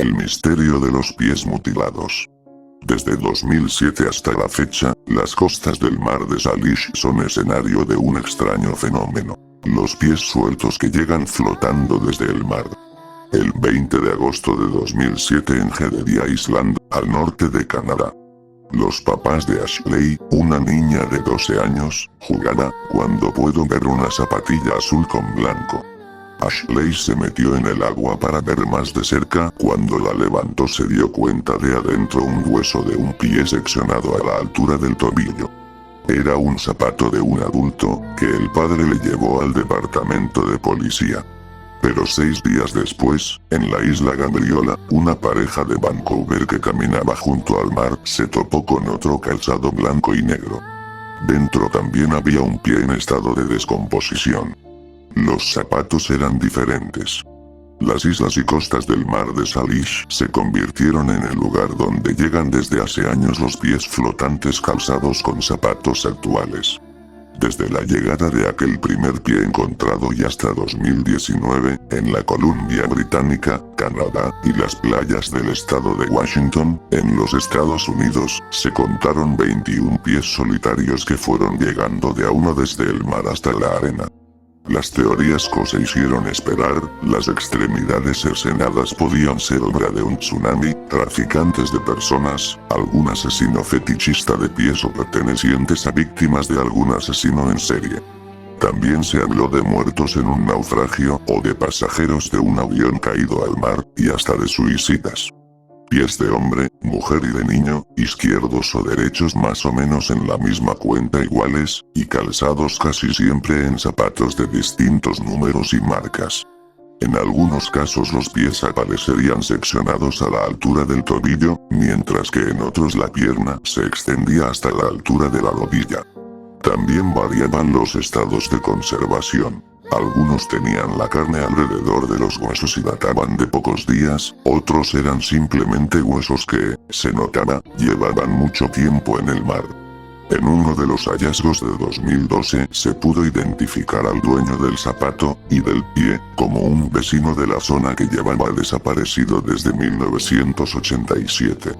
El misterio de los pies mutilados. Desde 2007 hasta la fecha, las costas del mar de Salish son escenario de un extraño fenómeno. Los pies sueltos que llegan flotando desde el mar. El 20 de agosto de 2007 en Heredia Island, al norte de Canadá. Los papás de Ashley, una niña de 12 años, jugaba, cuando puedo ver una zapatilla azul con blanco. Ashley se metió en el agua para ver más de cerca, cuando la levantó se dio cuenta de adentro un hueso de un pie seccionado a la altura del tobillo. Era un zapato de un adulto, que el padre le llevó al departamento de policía. Pero 6 días después, en la isla Gabriola, una pareja de Vancouver que caminaba junto al mar se topó con otro calzado blanco y negro. Dentro también había un pie en estado de descomposición. Los zapatos eran diferentes. Las islas y costas del mar de Salish se convirtieron en el lugar donde llegan desde hace años los pies flotantes calzados con zapatos actuales. Desde la llegada de aquel primer pie encontrado y hasta 2019, en la Columbia Británica, Canadá, y las playas del estado de Washington, en los Estados Unidos, se contaron 21 pies solitarios que fueron llegando de a uno desde el mar hasta la arena. Las teorías que se hicieron esperar, las extremidades cercenadas podían ser obra de un tsunami, traficantes de personas, algún asesino fetichista de pies o pertenecientes a víctimas de algún asesino en serie. También se habló de muertos en un naufragio o de pasajeros de un avión caído al mar, y hasta de suicidas. Pies de hombre, mujer y de niño, izquierdos o derechos más o menos en la misma cuenta iguales, y calzados casi siempre en zapatos de distintos números y marcas. En algunos casos los pies aparecerían seccionados a la altura del tobillo, mientras que en otros la pierna se extendía hasta la altura de la rodilla. También variaban los estados de conservación. Algunos tenían la carne alrededor de los huesos y databan de pocos días, otros eran simplemente huesos que, se notaba, llevaban mucho tiempo en el mar. En uno de los hallazgos de 2012 se pudo identificar al dueño del zapato, y del pie, como un vecino de la zona que llevaba desaparecido desde 1987.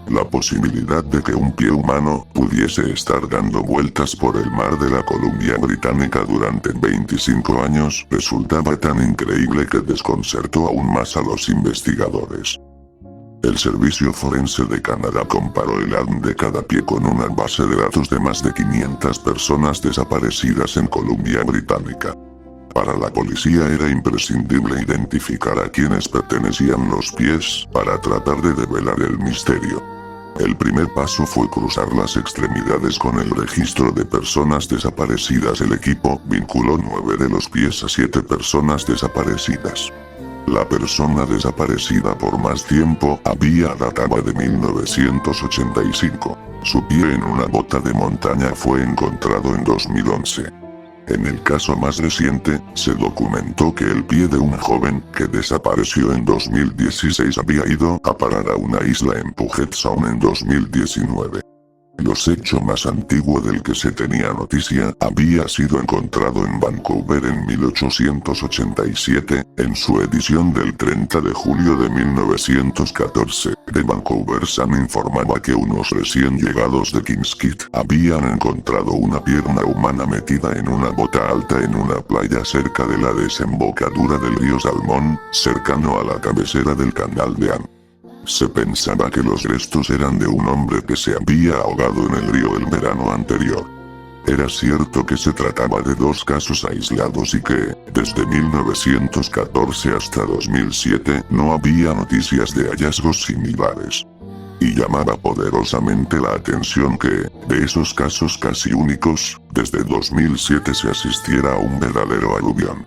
La posibilidad de que un pie humano pudiese estar dando vueltas por el mar de la Columbia Británica durante 25 años resultaba tan increíble que desconcertó aún más a los investigadores. El Servicio Forense de Canadá comparó el ADN de cada pie con una base de datos de más de 500 personas desaparecidas en Columbia Británica. Para la policía era imprescindible identificar a quienes pertenecían los pies para tratar de develar el misterio. El primer paso fue cruzar las extremidades con el registro de personas desaparecidas. El equipo vinculó 9 de los pies a 7 personas desaparecidas. La persona desaparecida por más tiempo databa de 1985. Su pie en una bota de montaña fue encontrado en 2011. En el caso más reciente, se documentó que el pie de un joven que desapareció en 2016 había ido a parar a una isla en Puget Sound en 2019. Los hechos más antiguo del que se tenía noticia había sido encontrado en Vancouver en 1887, en su edición del 30 de julio de 1914. The Vancouver Sun informaba que unos recién llegados de Kingskitt habían encontrado una pierna humana metida en una bota alta en una playa cerca de la desembocadura del río Salmón, cercano a la cabecera del canal de Anne. Se pensaba que los restos eran de un hombre que se había ahogado en el río el verano anterior. Era cierto que se trataba de 2 casos aislados y que, desde 1914 hasta 2007, no había noticias de hallazgos similares. Y llamaba poderosamente la atención que, de esos casos casi únicos, desde 2007 se asistiera a un verdadero aluvión.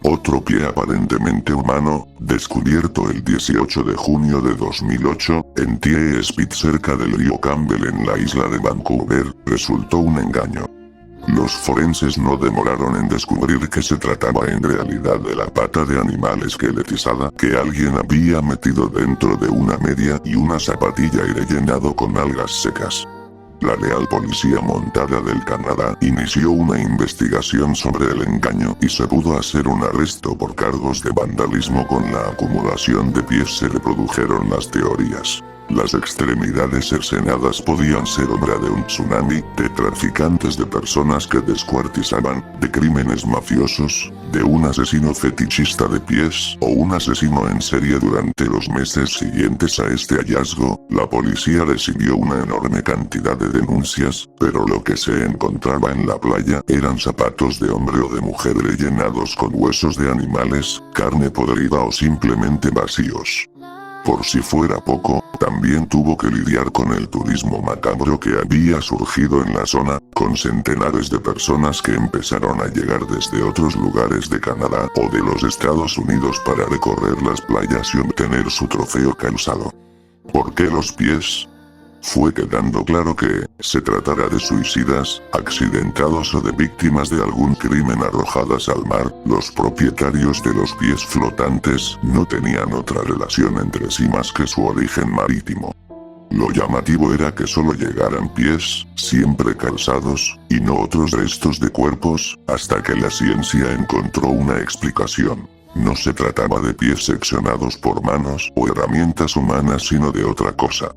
Otro pie aparentemente humano, descubierto el 18 de junio de 2008, en Tie Spit cerca del río Campbell en la isla de Vancouver, resultó un engaño. Los forenses no demoraron en descubrir que se trataba en realidad de la pata de animal esqueletizada que alguien había metido dentro de una media y una zapatilla y rellenado con algas secas. La Leal Policía Montada del Canadá inició una investigación sobre el engaño y se pudo hacer un arresto por cargos de vandalismo. Con la acumulación de pies se reprodujeron las teorías. Las extremidades cercenadas podían ser obra de un tsunami, de traficantes de personas que descuartizaban, de crímenes mafiosos, de un asesino fetichista de pies o un asesino en serie. Durante los meses siguientes a este hallazgo, la policía recibió una enorme cantidad de denuncias, pero lo que se encontraba en la playa eran zapatos de hombre o de mujer rellenados con huesos de animales, carne podrida o simplemente vacíos. Por si fuera poco, también tuvo que lidiar con el turismo macabro que había surgido en la zona, con centenares de personas que empezaron a llegar desde otros lugares de Canadá o de los Estados Unidos para recorrer las playas y obtener su trofeo calzado. ¿Por qué los pies? Fue quedando claro que, se tratara de suicidas, accidentados o de víctimas de algún crimen arrojadas al mar, los propietarios de los pies flotantes no tenían otra relación entre sí más que su origen marítimo. Lo llamativo era que solo llegaran pies, siempre calzados, y no otros restos de cuerpos, hasta que la ciencia encontró una explicación. No se trataba de pies seccionados por manos o herramientas humanas, sino de otra cosa.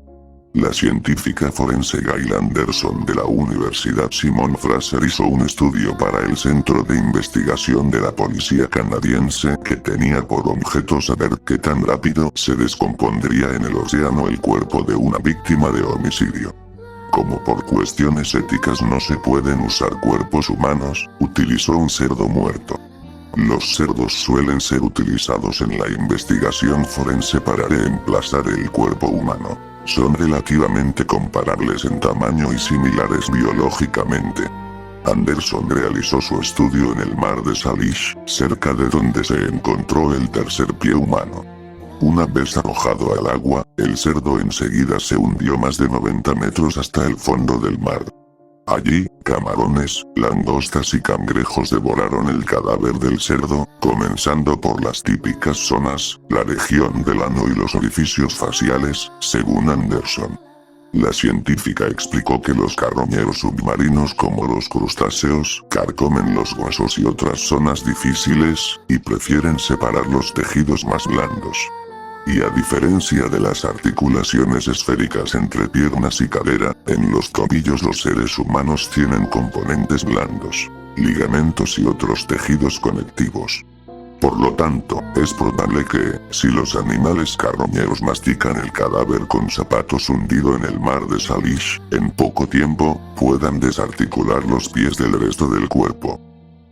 La científica forense Gail Anderson de la Universidad Simon Fraser hizo un estudio para el Centro de Investigación de la Policía Canadiense que tenía por objeto saber qué tan rápido se descompondría en el océano el cuerpo de una víctima de homicidio. Como por cuestiones éticas no se pueden usar cuerpos humanos, utilizó un cerdo muerto. Los cerdos suelen ser utilizados en la investigación forense para reemplazar el cuerpo humano. Son relativamente comparables en tamaño y similares biológicamente. Anderson realizó su estudio en el mar de Salish, cerca de donde se encontró el tercer pie humano. Una vez arrojado al agua, el cerdo enseguida se hundió más de 90 metros hasta el fondo del mar. Allí, camarones, langostas y cangrejos devoraron el cadáver del cerdo, comenzando por las típicas zonas, la región del ano y los orificios faciales, según Anderson. La científica explicó que los carroñeros submarinos como los crustáceos carcomen los huesos y otras zonas difíciles, y prefieren separar los tejidos más blandos. Y a diferencia de las articulaciones esféricas entre piernas y cadera, en los tobillos los seres humanos tienen componentes blandos, ligamentos y otros tejidos conectivos. Por lo tanto, es probable que, si los animales carroñeros mastican el cadáver con zapatos hundido en el mar de Salish, en poco tiempo, puedan desarticular los pies del resto del cuerpo.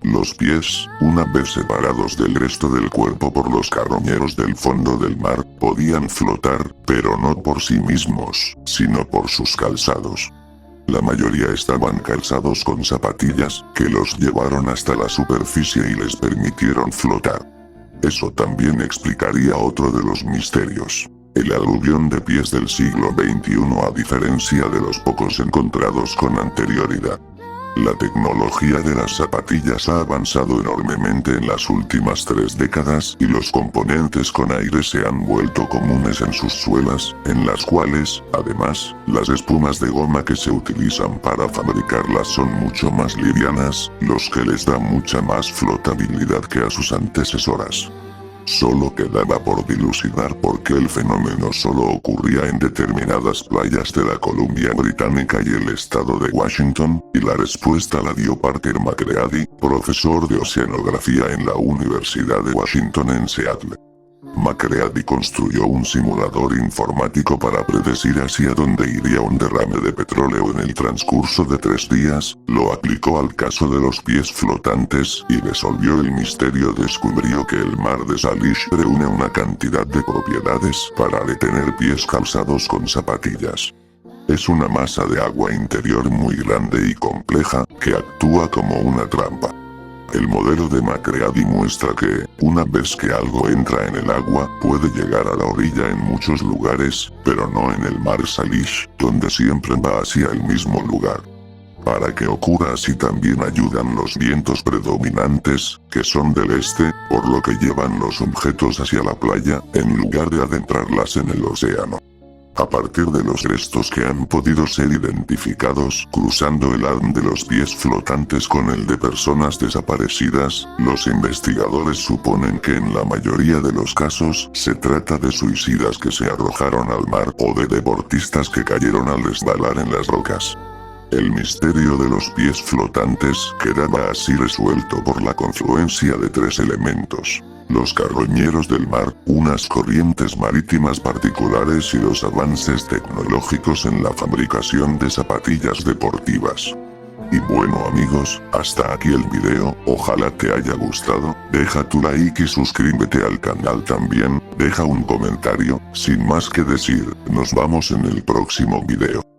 Los pies, una vez separados del resto del cuerpo por los carroñeros del fondo del mar, podían flotar, pero no por sí mismos, sino por sus calzados. La mayoría estaban calzados con zapatillas, que los llevaron hasta la superficie y les permitieron flotar. Eso también explicaría otro de los misterios. El aluvión de pies del siglo XXI, a diferencia de los pocos encontrados con anterioridad. La tecnología de las zapatillas ha avanzado enormemente en las últimas 3 décadas y los componentes con aire se han vuelto comunes en sus suelas, en las cuales, además, las espumas de goma que se utilizan para fabricarlas son mucho más livianas, los que les da mucha más flotabilidad que a sus antecesoras. Solo quedaba por dilucidar por qué el fenómeno solo ocurría en determinadas playas de la Columbia Británica y el estado de Washington, y la respuesta la dio Parker McCready, profesor de oceanografía en la Universidad de Washington en Seattle. McCready construyó un simulador informático para predecir hacia dónde iría un derrame de petróleo en el transcurso de 3 días, lo aplicó al caso de los pies flotantes y resolvió el misterio. Descubrió que el mar de Salish reúne una cantidad de propiedades para retener pies calzados con zapatillas. Es una masa de agua interior muy grande y compleja, que actúa como una trampa. El modelo de McCready muestra que, una vez que algo entra en el agua, puede llegar a la orilla en muchos lugares, pero no en el mar Salish, donde siempre va hacia el mismo lugar. Para que ocurra así también ayudan los vientos predominantes, que son del este, por lo que llevan los objetos hacia la playa, en lugar de adentrarlas en el océano. A partir de los restos que han podido ser identificados cruzando el arm de los pies flotantes con el de personas desaparecidas, los investigadores suponen que en la mayoría de los casos se trata de suicidas que se arrojaron al mar o de deportistas que cayeron al resbalar en las rocas. El misterio de los pies flotantes quedaba así resuelto por la confluencia de tres elementos: los carroñeros del mar, unas corrientes marítimas particulares y los avances tecnológicos en la fabricación de zapatillas deportivas. Y bueno amigos, hasta aquí el video, ojalá te haya gustado, deja tu like y suscríbete al canal también, deja un comentario, sin más que decir, nos vamos en el próximo video.